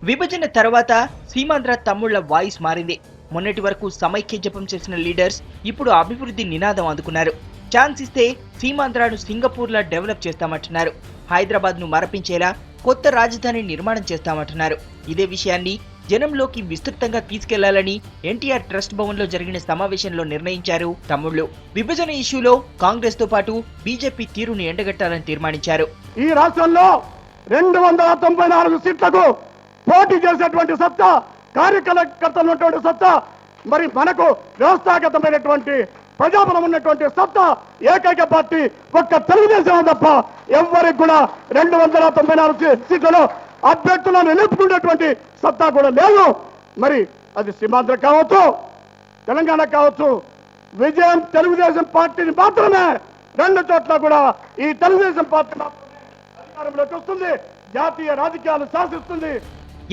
విభజన తర్వాత సీమాంధ్ర తమ్ముళ్ల వాయిస్ మారింది. మొన్నటి వరకు సమైక్య జపం చేసిన లీడర్స్ ఇప్పుడు అభివృద్ధి నినాదం అందుకున్నారు. ఛాన్స్ ఇస్తే సీమాంధ్రను సింగపూర్లా డెవలప్ చేస్తామంటున్నారు. హైదరాబాద్ ను మరపించేలా కొత్త రాజధాని నిర్మాణం చేస్తామంటున్నారు. ఇదే విషయాన్ని జనంలోకి విస్తృతంగా తీసుకెళ్లాలని ఎన్టీఆర్ ట్రస్ట్ భవన్ లో జరిగిన సమావేశంలో నిర్ణయించారు తమ్ముళ్లు. విభజన ఇష్యూలో కాంగ్రెస్ తో పాటు బీజేపీ తీరును ఎండగట్టాలని తీర్మానించారు. ఈ రాష్ట్రంలో 294 సీట్లకు పోటీ చేసేటువంటి సత్తా, కార్యకర్తలు ఉన్నటువంటి సత్తా, మరి మనకు వ్యవస్థాగతమైనటువంటి ప్రజాబలం ఉన్నటువంటి సత్తా ఏకైక పార్టీ ఒక్క తెలుగుదేశం తప్ప ఎవరికి కూడా 294 సీట్లలో అభ్యర్థులను నిలుపుకునేటువంటి సత్తా కూడా లేదు. మరి అది సీమాంధ్ర కావచ్చు, తెలంగాణ కావచ్చు, విజయం తెలుగుదేశం పార్టీని మాత్రమే. రెండు చోట్ల కూడా ఈ తెలుగుదేశం పార్టీ మాత్రమే అధికారంలోకి వస్తుంది, జాతీయ రాజకీయాలు శాసిస్తుంది.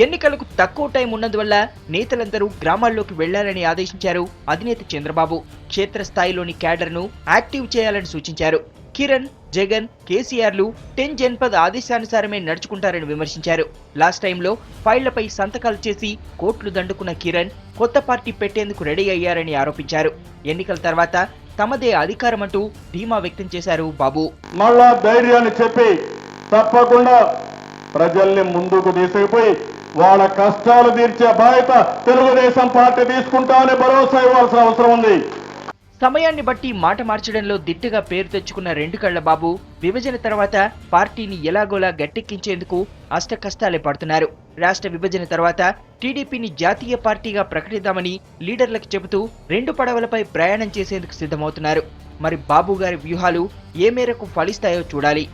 ఎన్నికలకు తక్కువ టైం ఉన్నందువల్ల నేతలందరూ గ్రామాల్లోకి వెళ్లాలని ఆదేశించారు అధినేత చంద్రబాబు. క్షేత్రస్థాయిలోని క్యాడర్ను యాక్టివ్ చేయాలని సూచించారు. కిరణ్, జగన్, కేసీఆర్లు 10 జన్పద్ ఆదేశానుసారమే నడుచుకుంటారని విమర్శించారు. లాస్ట్ టైంలో ఫైళ్లపై సంతకాలు చేసి కోట్లు దండుకున్న కిరణ్ కొత్త పార్టీ పెట్టేందుకు రెడీ అయ్యారని ఆరోపించారు. ఎన్నికల తర్వాత తమదే అధికారమంటూ ధీమా వ్యక్తం చేశారు బాబు. మళ్ళా ధైర్యాన్ని చెప్పి తప్పకుండా ప్రజల్ని ముందుకు తీసుకుపోయి వాళ్ళ కష్టాలు తీర్చే బాధ్యత తెలుగుదేశం పార్టీ తీసుకుంటామని భరోసా ఇవ్వాల్సిన అవసరం ఉంది. సమయాన్ని బట్టి మాట మార్చడంలో దిట్టగా పేరు తెచ్చుకున్న రెండు కళ్ల బాబు విభజన తర్వాత పార్టీని ఎలాగోలా గట్టెక్కించేందుకు అష్ట కష్టాలే పడుతున్నారు. రాష్ట్ర విభజన తర్వాత టీడీపీని జాతీయ పార్టీగా ప్రకటిద్దామని లీడర్లకు చెబుతూ 2 పడవలపై ప్రయాణం చేసేందుకు సిద్ధమవుతున్నారు. మరి బాబు గారి వ్యూహాలు ఏ మేరకు ఫలిస్తాయో చూడాలి.